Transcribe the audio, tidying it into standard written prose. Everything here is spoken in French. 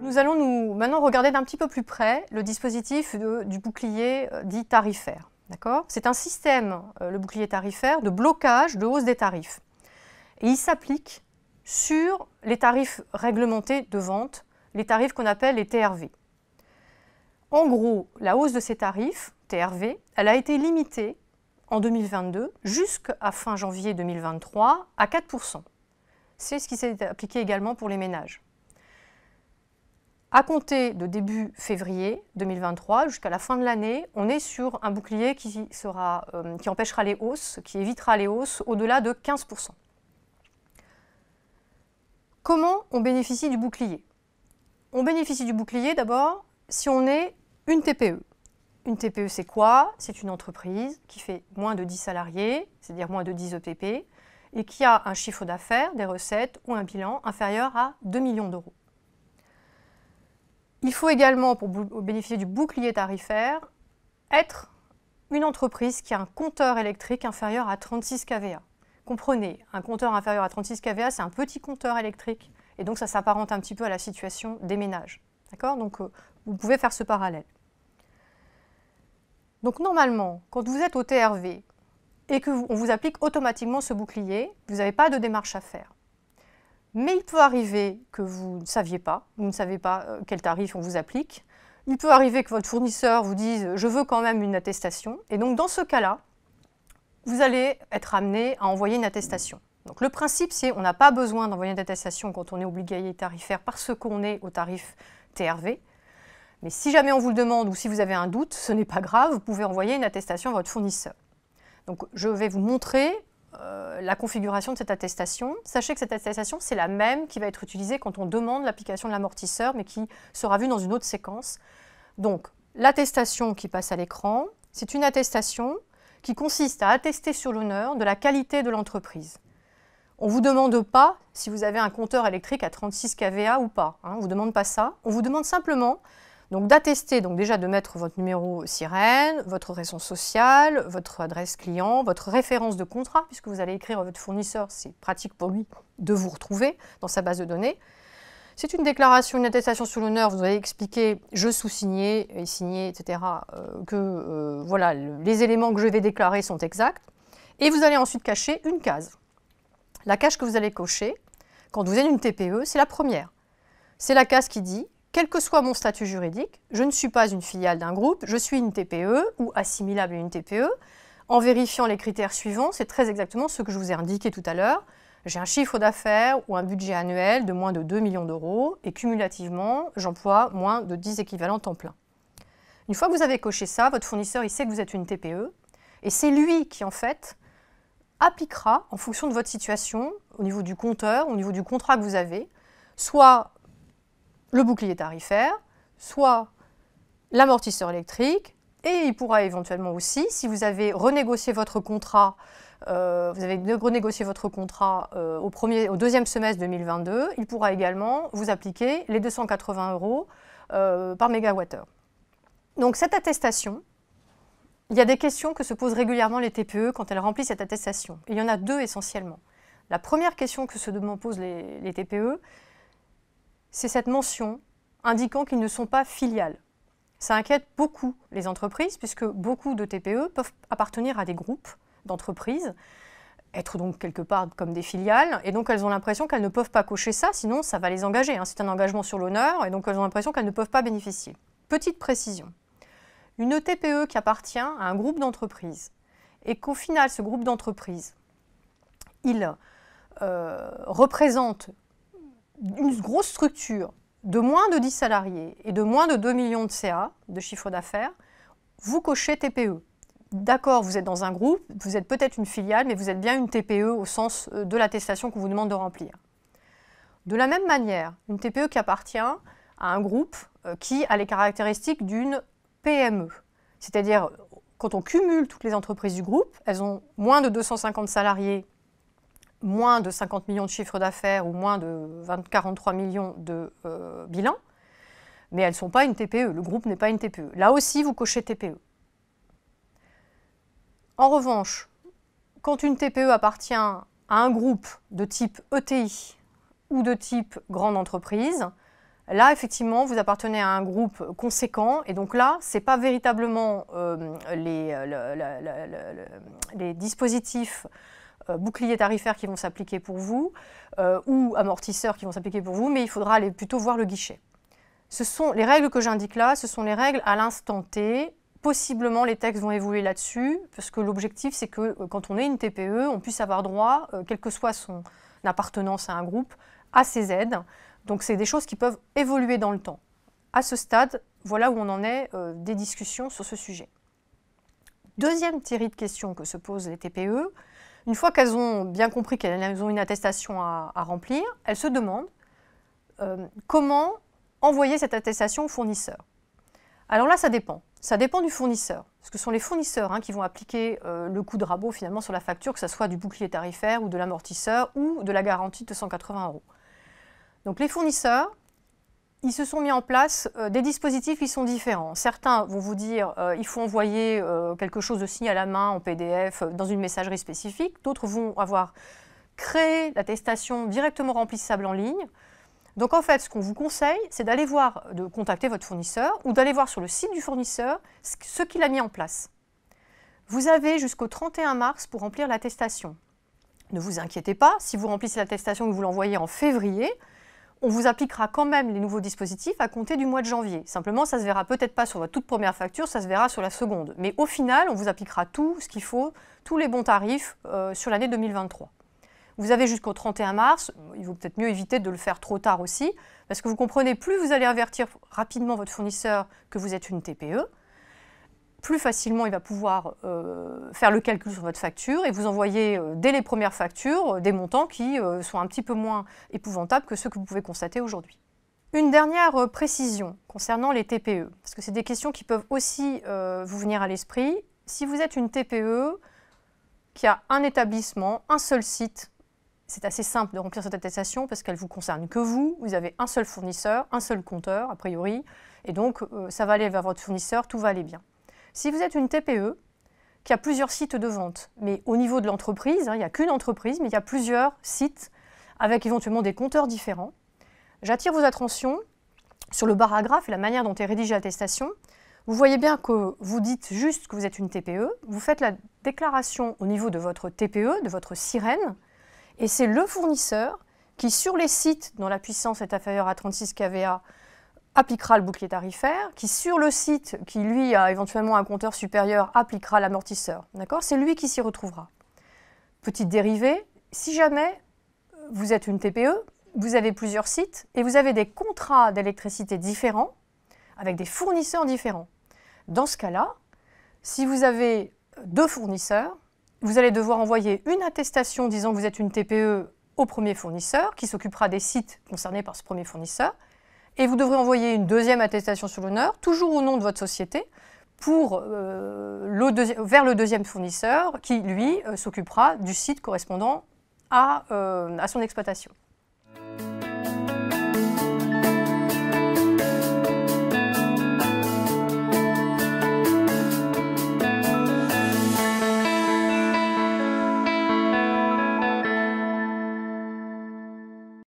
Nous allons maintenant regarder d'un petit peu plus près le dispositif du bouclier dit tarifaire. C'est un système, le bouclier tarifaire, de blocage de hausse des tarifs. Et il s'applique sur les tarifs réglementés de vente, les tarifs qu'on appelle les TRV. En gros, la hausse de ces tarifs, TRV, elle a été limitée en 2022 jusqu'à fin janvier 2023 à 4%. C'est ce qui s'est appliqué également pour les ménages. À compter de début février 2023 jusqu'à la fin de l'année, on est sur un bouclier qui empêchera les hausses, qui évitera les hausses au-delà de 15%. Comment on bénéficie du bouclier? On bénéficie du bouclier d'abord si on est une TPE. Une TPE, c'est quoi? C'est une entreprise qui fait moins de 10 salariés, c'est-à-dire moins de 10 EPP, et qui a un chiffre d'affaires, des recettes ou un bilan inférieur à 2 millions d'euros. Il faut également, pour bénéficier du bouclier tarifaire, être une entreprise qui a un compteur électrique inférieur à 36 kVA. Comprenez, un compteur inférieur à 36 kVA, c'est un petit compteur électrique, et donc ça s'apparente un petit peu à la situation des ménages. D'accord? Donc vous pouvez faire ce parallèle. Donc normalement, quand vous êtes au TRV et qu'on vous applique automatiquement ce bouclier, vous n'avez pas de démarche à faire. Mais il peut arriver que vous ne saviez pas, quel tarif on vous applique. Il peut arriver que votre fournisseur vous dise « je veux quand même une attestation ». Et donc dans ce cas-là, vous allez être amené à envoyer une attestation. Donc le principe, c'est qu'on n'a pas besoin d'envoyer une attestation quand on est obligé tarifaire parce qu'on est au tarif TRV. Mais si jamais on vous le demande ou si vous avez un doute, ce n'est pas grave, vous pouvez envoyer une attestation à votre fournisseur. Donc je vais vous montrer la configuration de cette attestation. Sachez que cette attestation, c'est la même qui va être utilisée quand on demande l'application de l'amortisseur, mais qui sera vue dans une autre séquence. Donc, l'attestation qui passe à l'écran, c'est une attestation qui consiste à attester sur l'honneur de la qualité de l'entreprise. On ne vous demande pas si vous avez un compteur électrique à 36 kVA ou pas. On ne vous demande pas ça. On vous demande simplement d'attester, déjà de mettre votre numéro SIREN, votre raison sociale, votre adresse client, votre référence de contrat, puisque vous allez écrire à votre fournisseur, c'est pratique pour lui de vous retrouver dans sa base de données. C'est une déclaration, une attestation sur l'honneur, vous allez expliquer je sous-signé et signé, etc., voilà, les éléments que je vais déclarer sont exacts. Et vous allez ensuite cacher une case. La case que vous allez cocher, quand vous êtes une TPE, c'est la première. C'est la case qui dit quel que soit mon statut juridique, je ne suis pas une filiale d'un groupe, je suis une TPE ou assimilable à une TPE. En vérifiant les critères suivants, c'est très exactement ce que je vous ai indiqué tout à l'heure. J'ai un chiffre d'affaires ou un budget annuel de moins de 2 millions d'euros et cumulativement, j'emploie moins de 10 équivalents temps plein. Une fois que vous avez coché ça, votre fournisseur il sait que vous êtes une TPE et c'est lui qui en fait appliquera en fonction de votre situation, au niveau du compteur, au niveau du contrat que vous avez, soit le bouclier tarifaire, soit l'amortisseur électrique, et il pourra éventuellement aussi, si vous avez renégocié votre contrat, au deuxième semestre 2022, il pourra également vous appliquer les 280 € par mégawattheure. Donc cette attestation, il y a des questions que se posent régulièrement les TPE quand elles remplissent cette attestation. Et il y en a deux essentiellement. La première question que se posent les TPE, c'est cette mention indiquant qu'ils ne sont pas filiales. Ça inquiète beaucoup les entreprises puisque beaucoup de TPE peuvent appartenir à des groupes d'entreprises, être donc quelque part comme des filiales, et donc elles ont l'impression qu'elles ne peuvent pas cocher ça, sinon ça va les engager. C'est un engagement sur l'honneur, et donc elles ont l'impression qu'elles ne peuvent pas bénéficier. Petite précision, une TPE qui appartient à un groupe d'entreprises, et qu'au final ce groupe d'entreprises, il représente une grosse structure de moins de 10 salariés et de moins de 2 millions de CA, de chiffre d'affaires, vous cochez TPE. D'accord, vous êtes dans un groupe, vous êtes peut-être une filiale, mais vous êtes bien une TPE au sens de l'attestation qu'on vous demande de remplir. De la même manière, une TPE qui appartient à un groupe qui a les caractéristiques d'une PME. C'est-à-dire, quand on cumule toutes les entreprises du groupe, elles ont moins de 250 salariés, moins de 50 millions de chiffre d'affaires ou moins de 43 millions de bilan, mais elles ne sont pas une TPE, le groupe n'est pas une TPE. Là aussi, vous cochez TPE. En revanche, quand une TPE appartient à un groupe de type ETI ou de type grande entreprise, Là, effectivement, vous appartenez à un groupe conséquent, et donc là, ce n'est pas véritablement les dispositifs boucliers tarifaires qui vont s'appliquer pour vous, ou amortisseurs qui vont s'appliquer pour vous, mais il faudra aller plutôt voir le guichet. Les règles que j'indique là, ce sont les règles à l'instant T. Possiblement, les textes vont évoluer là-dessus, parce que l'objectif, c'est que quand on est une TPE, on puisse avoir droit, quelle que soit son appartenance à un groupe, à ces aides. Donc, c'est des choses qui peuvent évoluer dans le temps. À ce stade, voilà où on en est des discussions sur ce sujet. Deuxième série de questions que se posent les TPE, une fois qu'elles ont bien compris qu'elles ont une attestation à remplir, elles se demandent comment envoyer cette attestation au fournisseur. Alors là, ça dépend. Ça dépend du fournisseur. Parce que ce sont les fournisseurs qui vont appliquer le coût de rabot finalement sur la facture, que ce soit du bouclier tarifaire ou de l'amortisseur ou de la garantie de 180 €. Donc les fournisseurs, ils se sont mis en place des dispositifs qui sont différents. Certains vont vous dire il faut envoyer quelque chose de signé à la main en PDF dans une messagerie spécifique. D'autres vont avoir créé l'attestation directement remplissable en ligne. Donc en fait, ce qu'on vous conseille, c'est d'aller voir, de contacter votre fournisseur ou d'aller voir sur le site du fournisseur ce qu'il a mis en place. Vous avez jusqu'au 31 mars pour remplir l'attestation. Ne vous inquiétez pas, si vous remplissez l'attestation et que vous l'envoyez en février, on vous appliquera quand même les nouveaux dispositifs à compter du mois de janvier. Simplement, ça ne se verra peut-être pas sur votre toute première facture, ça se verra sur la seconde. Mais au final, on vous appliquera tout ce qu'il faut, tous les bons tarifs sur l'année 2023. Vous avez jusqu'au 31 mars, il vaut peut-être mieux éviter de le faire trop tard aussi, parce que vous comprenez, plus vous allez avertir rapidement votre fournisseur que vous êtes une TPE, plus facilement il va pouvoir faire le calcul sur votre facture et vous envoyer dès les premières factures des montants qui sont un petit peu moins épouvantables que ceux que vous pouvez constater aujourd'hui. Une dernière précision concernant les TPE, parce que c'est des questions qui peuvent aussi vous venir à l'esprit. Si vous êtes une TPE qui a un établissement, un seul site, c'est assez simple de remplir cette attestation parce qu'elle ne vous concerne que vous. Vous avez un seul fournisseur, un seul compteur, a priori, et donc ça va aller vers votre fournisseur, tout va aller bien. Si vous êtes une TPE qui a plusieurs sites de vente, mais au niveau de l'entreprise, il n'y a qu'une entreprise, mais il y a plusieurs sites avec éventuellement des compteurs différents, j'attire vos attentions sur le paragraphe et la manière dont est rédigée l'attestation. Vous voyez bien que vous dites juste que vous êtes une TPE, vous faites la déclaration au niveau de votre TPE, de votre sirène, et c'est le fournisseur qui, sur les sites dont la puissance est inférieure à 36 kVA, appliquera le bouclier tarifaire, qui sur le site qui lui a éventuellement un compteur supérieur appliquera l'amortisseur. D'accord ? C'est lui qui s'y retrouvera. Petite dérivée, si jamais vous êtes une TPE, vous avez plusieurs sites et vous avez des contrats d'électricité différents avec des fournisseurs différents. Dans ce cas-là, si vous avez deux fournisseurs, vous allez devoir envoyer une attestation disant que vous êtes une TPE au premier fournisseur qui s'occupera des sites concernés par ce premier fournisseur. Et vous devrez envoyer une deuxième attestation sur l'honneur, toujours au nom de votre société, vers le deuxième fournisseur qui, lui, s'occupera du site correspondant à son exploitation.